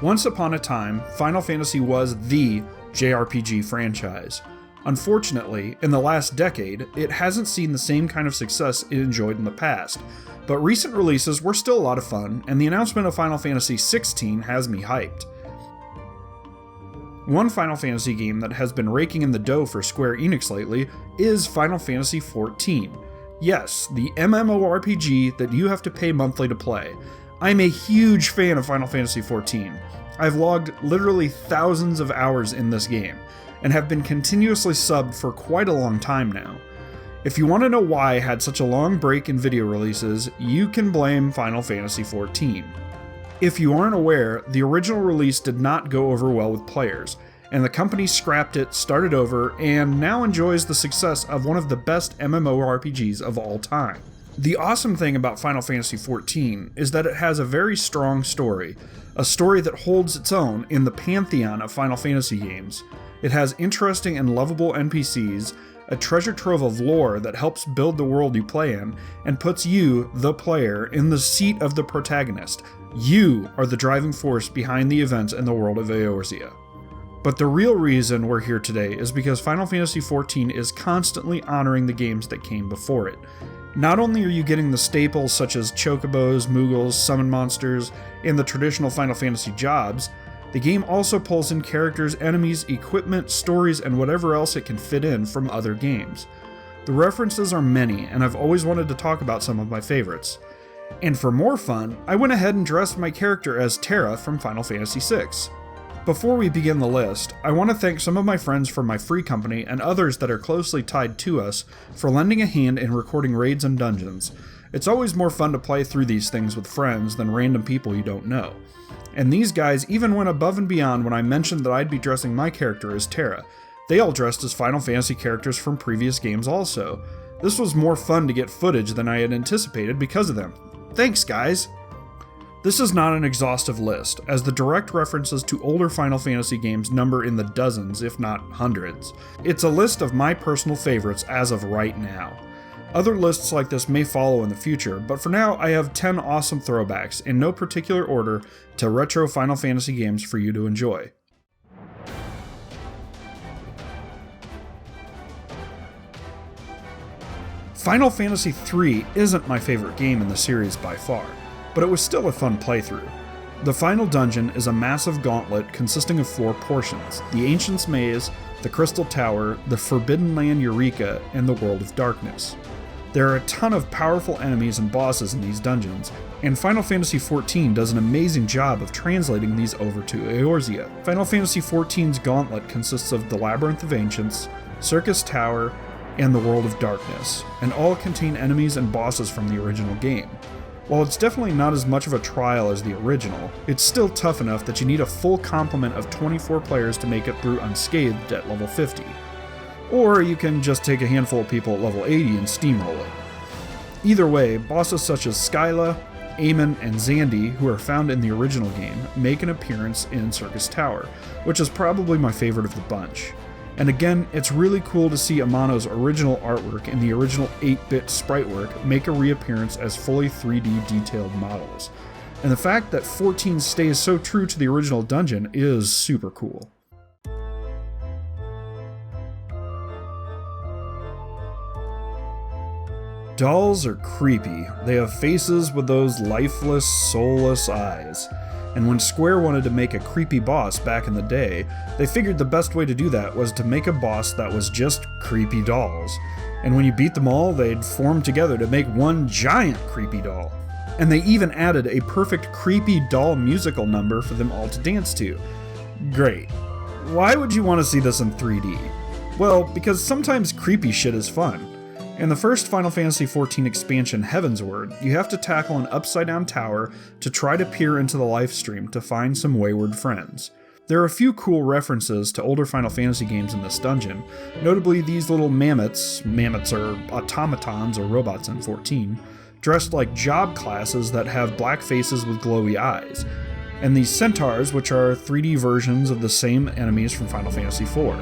Once upon a time, Final Fantasy was the JRPG franchise. Unfortunately, in the last decade, it hasn't seen the same kind of success it enjoyed in the past, but recent releases were still a lot of fun, and the announcement of Final Fantasy XVI has me hyped. One Final Fantasy game that has been raking in the dough for Square Enix lately is Final Fantasy XIV. Yes, the MMORPG that you have to pay monthly to play. I'm a huge fan of Final Fantasy XIV. I've logged literally thousands of hours in this game, and have been continuously subbed for quite a long time now. If you want to know why I had such a long break in video releases, you can blame Final Fantasy XIV. If you aren't aware, the original release did not go over well with players, and the company scrapped it, started over, and now enjoys the success of one of the best MMORPGs of all time. The awesome thing about Final Fantasy XIV is that it has a very strong story, a story that holds its own in the pantheon of Final Fantasy games. It has interesting and lovable NPCs, a treasure trove of lore that helps build the world you play in, and puts you, the player, in the seat of the protagonist. You are the driving force behind the events in the world of Eorzea. But the real reason we're here today is because Final Fantasy XIV is constantly honoring the games that came before it. Not only are you getting the staples such as chocobos, moogles, summon monsters, and the traditional Final Fantasy jobs, the game also pulls in characters, enemies, equipment, stories, and whatever else it can fit in from other games. The references are many, and I've always wanted to talk about some of my favorites. And for more fun, I went ahead and dressed my character as Terra from Final Fantasy VI. Before we begin the list, I want to thank some of my friends from my free company and others that are closely tied to us for lending a hand in recording raids and dungeons. It's always more fun to play through these things with friends than random people you don't know. And these guys even went above and beyond when I mentioned that I'd be dressing my character as Terra. They all dressed as Final Fantasy characters from previous games also. This was more fun to get footage than I had anticipated because of them. Thanks, guys! This is not an exhaustive list, as the direct references to older Final Fantasy games number in the dozens, if not hundreds. It's a list of my personal favorites as of right now. Other lists like this may follow in the future, but for now I have 10 awesome throwbacks, in no particular order, to retro Final Fantasy games for you to enjoy. Final Fantasy III isn't my favorite game in the series by far, but it was still a fun playthrough. The final dungeon is a massive gauntlet consisting of 4 portions: the Ancient's Maze, the Crystal Tower, the Forbidden Land Eureka, and the World of Darkness. There are a ton of powerful enemies and bosses in these dungeons, and Final Fantasy XIV does an amazing job of translating these over to Eorzea. Final Fantasy XIV's Gauntlet consists of the Labyrinth of Ancients, Circus Tower, and the World of Darkness, and all contain enemies and bosses from the original game. While it's definitely not as much of a trial as the original, it's still tough enough that you need a full complement of 24 players to make it through unscathed at level 50. Or you can just take a handful of people at level 80 and steamroll it. Either way, bosses such as Skyla, Eamon, and Xandi, who are found in the original game, make an appearance in Circus Tower, which is probably my favorite of the bunch. And again, it's really cool to see Amano's original artwork in the original 8-bit sprite work make a reappearance as fully 3D detailed models. And the fact that 14 stays so true to the original dungeon is super cool. Dolls are creepy. They have faces with those lifeless, soulless eyes. And when Square wanted to make a creepy boss back in the day, they figured the best way to do that was to make a boss that was just creepy dolls. And when you beat them all, they'd form together to make one giant creepy doll. And they even added a perfect creepy doll musical number for them all to dance to. Great. Why would you want to see this in 3D? Well, because sometimes creepy shit is fun. In the first Final Fantasy XIV expansion, Heavensward, you have to tackle an upside-down tower to try to peer into the life stream to find some wayward friends. There are a few cool references to older Final Fantasy games in this dungeon, notably these little mammoths are automatons or robots in 14, dressed like job classes that have black faces with glowy eyes, and these centaurs, which are 3D versions of the same enemies from Final Fantasy IV.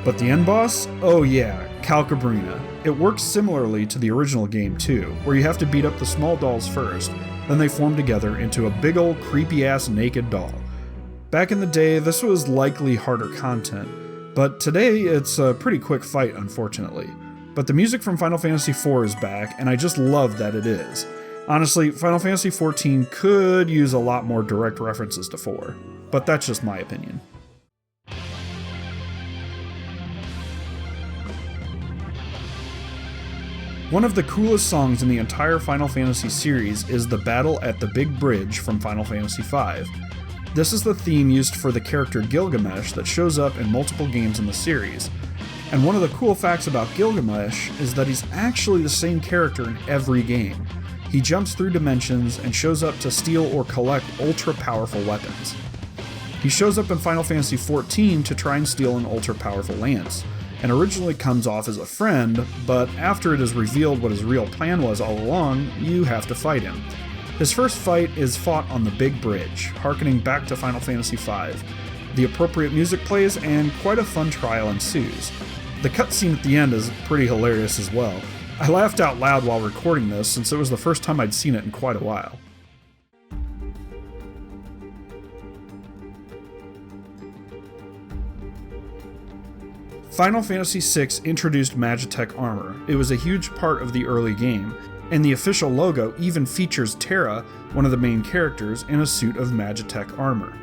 But the end boss? Oh yeah, Calcabrina. It works similarly to the original game too, where you have to beat up the small dolls first, then they form together into a big ol' creepy ass naked doll. Back in the day, this was likely harder content, but today it's a pretty quick fight, unfortunately. But the music from Final Fantasy IV is back, and I just love that it is. Honestly, Final Fantasy XIV could use a lot more direct references to 4, but that's just my opinion. One of the coolest songs in the entire Final Fantasy series is the Battle at the Big Bridge from Final Fantasy V. This is the theme used for the character Gilgamesh that shows up in multiple games in the series. And one of the cool facts about Gilgamesh is that he's actually the same character in every game. He jumps through dimensions and shows up to steal or collect ultra-powerful weapons. He shows up in Final Fantasy XIV to try and steal an ultra-powerful lance, and originally comes off as a friend, but after it is revealed what his real plan was all along, you have to fight him. His first fight is fought on the Big Bridge, harkening back to Final Fantasy V. The appropriate music plays, and quite a fun trial ensues. The cutscene at the end is pretty hilarious as well. I laughed out loud while recording this since it was the first time I'd seen it in quite a while. Final Fantasy VI introduced Magitek Armor. It was a huge part of the early game, and the official logo even features Terra, one of the main characters, in a suit of Magitek Armor.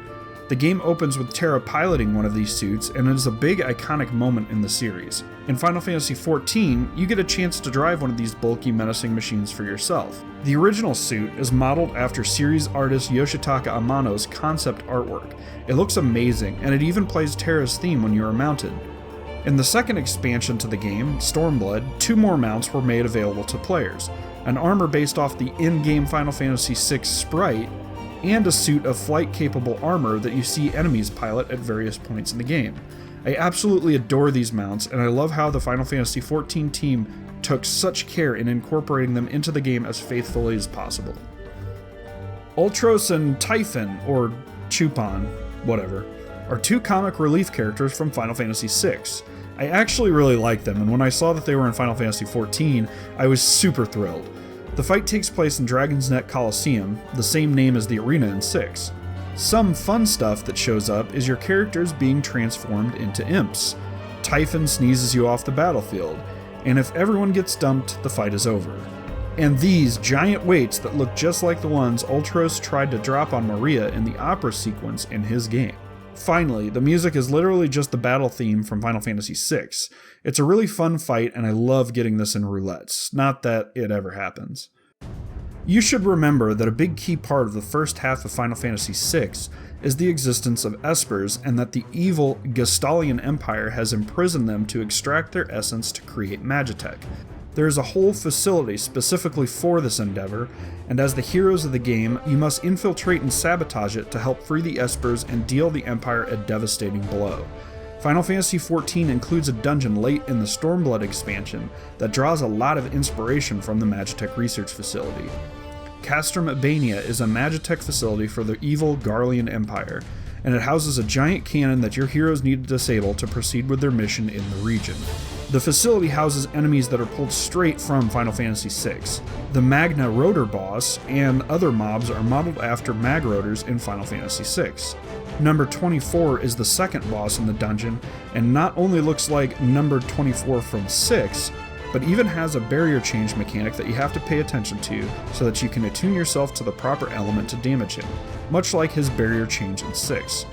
The game opens with Terra piloting one of these suits, and it is a big iconic moment in the series. In Final Fantasy XIV, you get a chance to drive one of these bulky, menacing machines for yourself. The original suit is modeled after series artist Yoshitaka Amano's concept artwork. It looks amazing, and it even plays Terra's theme when you are mounted. In the second expansion to the game, Stormblood, 2 more mounts were made available to players. An armor based off the in-game Final Fantasy VI sprite, and a suit of flight-capable armor that you see enemies pilot at various points in the game. I absolutely adore these mounts, and I love how the Final Fantasy XIV team took such care in incorporating them into the game as faithfully as possible. Ultros and Typhon, or Chupon, whatever, are 2 comic relief characters from Final Fantasy VI. I actually really like them, and when I saw that they were in Final Fantasy XIV, I was super thrilled. The fight takes place in Dragon's Neck Coliseum, the same name as the arena in 6. Some fun stuff that shows up is your characters being transformed into imps. Typhon sneezes you off the battlefield, and if everyone gets dumped, the fight is over. And these giant weights that look just like the ones Ultros tried to drop on Maria in the opera sequence in his game. Finally, the music is literally just the battle theme from Final Fantasy VI. It's a really fun fight, and I love getting this in roulettes, not that it ever happens. You should remember that a big key part of the first half of Final Fantasy VI is the existence of espers, and that the evil Gestalian Empire has imprisoned them to extract their essence to create Magitek. There is a whole facility specifically for this endeavor, and as the heroes of the game, you must infiltrate and sabotage it to help free the espers and deal the Empire a devastating blow. Final Fantasy XIV includes a dungeon late in the Stormblood expansion that draws a lot of inspiration from the Magitek research facility. Castrum Ebania is a Magitek facility for the evil Garlean Empire, and it houses a giant cannon that your heroes need to disable to proceed with their mission in the region. The facility houses enemies that are pulled straight from Final Fantasy VI. The Magna Rotor boss and other mobs are modeled after Mag Rotors in Final Fantasy VI. Number 24 is the second boss in the dungeon, and not only looks like number 24 from 6, but even has a barrier change mechanic that you have to pay attention to so that you can attune yourself to the proper element to damage him, much like his barrier change in 6.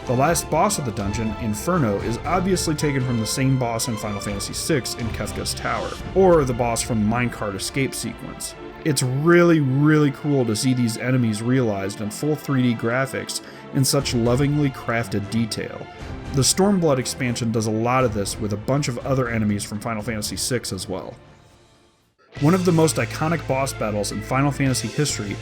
The last boss of the dungeon, Inferno, is obviously taken from the same boss in Final Fantasy VI in Kefka's Tower, or the boss from the minecart escape sequence. It's really cool to see these enemies realized in full 3D graphics in such lovingly crafted detail. The Stormblood expansion does a lot of this with a bunch of other enemies from Final Fantasy VI as well. One of the most iconic boss battles in Final Fantasy history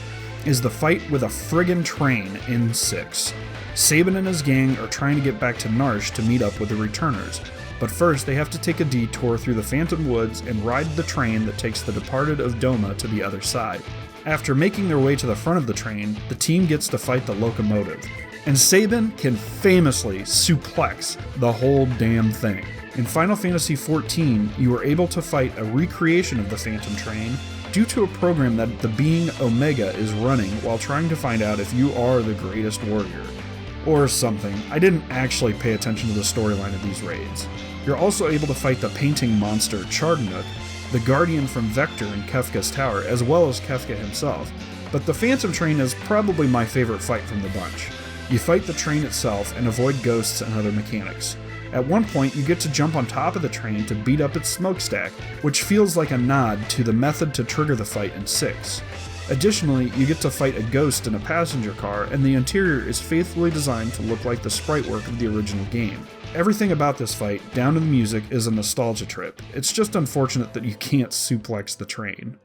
is the fight with a friggin' train in 6. Sabin and his gang are trying to get back to Narshe to meet up with the returners, but first they have to take a detour through the Phantom Woods and ride the train that takes the departed of Doma to the other side. After making their way to the front of the train, the team gets to fight the locomotive, and Sabin can famously suplex the whole damn thing. In Final Fantasy XIV, you are able to fight a recreation of the Phantom Train due to a program that the being Omega is running while trying to find out if you are the greatest warrior. Or something. I didn't actually pay attention to the storyline of these raids. You're also able to fight the painting monster Chardanook, the guardian from Vector in Kefka's tower, as well as Kefka himself, but the Phantom Train is probably my favorite fight from the bunch. You fight the train itself and avoid ghosts and other mechanics. At one point, you get to jump on top of the train to beat up its smokestack, which feels like a nod to the method to trigger the fight in 6. Additionally, you get to fight a ghost in a passenger car, and the interior is faithfully designed to look like the sprite work of the original game. Everything about this fight, down to the music, is a nostalgia trip. It's just unfortunate that you can't suplex the train.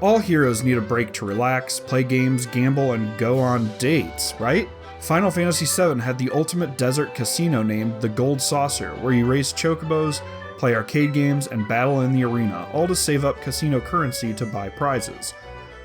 All heroes need a break to relax, play games, gamble, and go on dates, right? Final Fantasy VII had the ultimate desert casino named the Gold Saucer, where you race chocobos, play arcade games, and battle in the arena, all to save up casino currency to buy prizes.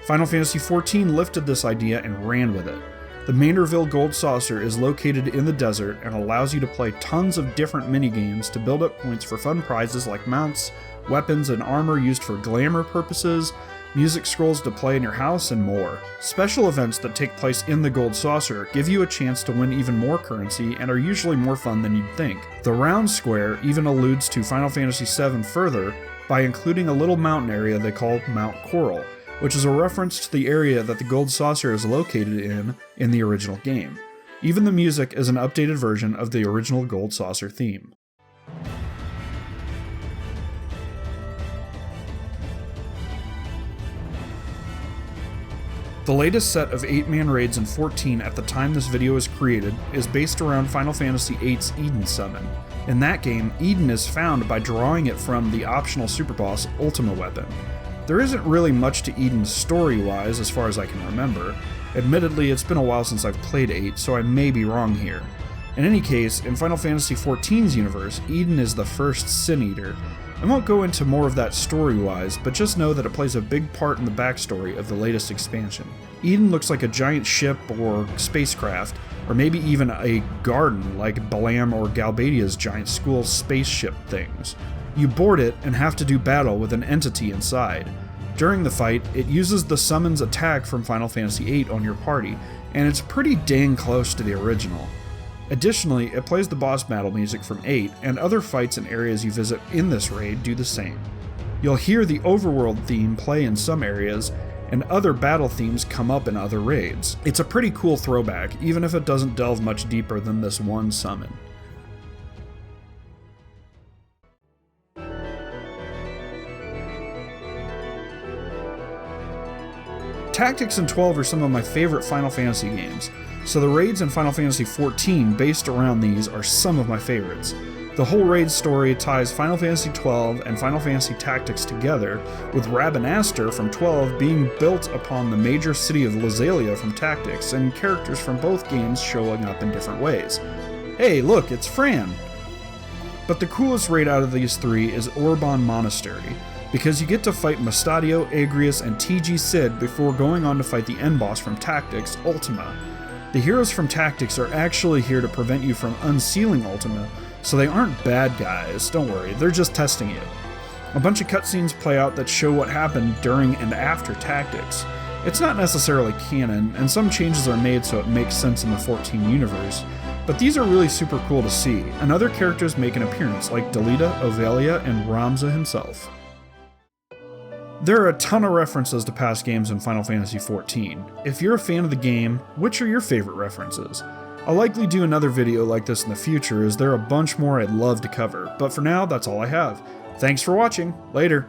Final Fantasy XIV lifted this idea and ran with it. The Manorville Gold Saucer is located in the desert and allows you to play tons of different minigames to build up points for fun prizes like mounts, weapons, and armor used for glamour purposes, music scrolls to play in your house, and more. Special events that take place in the Gold Saucer give you a chance to win even more currency and are usually more fun than you'd think. The round square even alludes to Final Fantasy VII further by including a little mountain area they call Mount Coral, which is a reference to the area that the Gold Saucer is located in the original game. Even the music is an updated version of the original Gold Saucer theme. The latest set of 8-man raids in 14 at the time this video is created is based around Final Fantasy VIII's Eden summon. In that game, Eden is found by drawing it from the optional superboss Ultima weapon. There isn't really much to Eden story-wise as far as I can remember. Admittedly, it's been a while since I've played 8, so I may be wrong here. In any case, in Final Fantasy XIV's universe, Eden is the first Sin Eater. I won't go into more of that story-wise, but just know that it plays a big part in the backstory of the latest expansion. Eden looks like a giant ship or spacecraft, or maybe even a garden like Balam or Galbadia's giant school spaceship things. You board it and have to do battle with an entity inside. During the fight, it uses the summons attack from Final Fantasy VIII on your party, and it's pretty dang close to the original. Additionally, it plays the boss battle music from 8, and other fights and areas you visit in this raid do the same. You'll hear the overworld theme play in some areas, and other battle themes come up in other raids. It's a pretty cool throwback, even if it doesn't delve much deeper than this one summon. Tactics in 12 are some of my favorite Final Fantasy games, so the raids in Final Fantasy XIV based around these are some of my favorites. The whole raid story ties Final Fantasy XII and Final Fantasy Tactics together, with Rabanastre from 12 being built upon the major city of Lazalia from Tactics, and characters from both games showing up in different ways. Hey, look, it's Fran! But the coolest raid out of these three is Orban Monastery, because you get to fight Mustadio, Agrias, and TG Cid before going on to fight the end boss from Tactics, Ultima. The heroes from Tactics are actually here to prevent you from unsealing Ultima, so they aren't bad guys, don't worry, they're just testing you. A bunch of cutscenes play out that show what happened during and after Tactics. It's not necessarily canon, and some changes are made so it makes sense in the 14 universe, but these are really super cool to see, and other characters make an appearance like Delita, Ovelia, and Ramza himself. There are a ton of references to past games in Final Fantasy XIV. If you're a fan of the game, which are your favorite references? I'll likely do another video like this in the future, as there are a bunch more I'd love to cover, but for now, that's all I have. Thanks for watching. Later.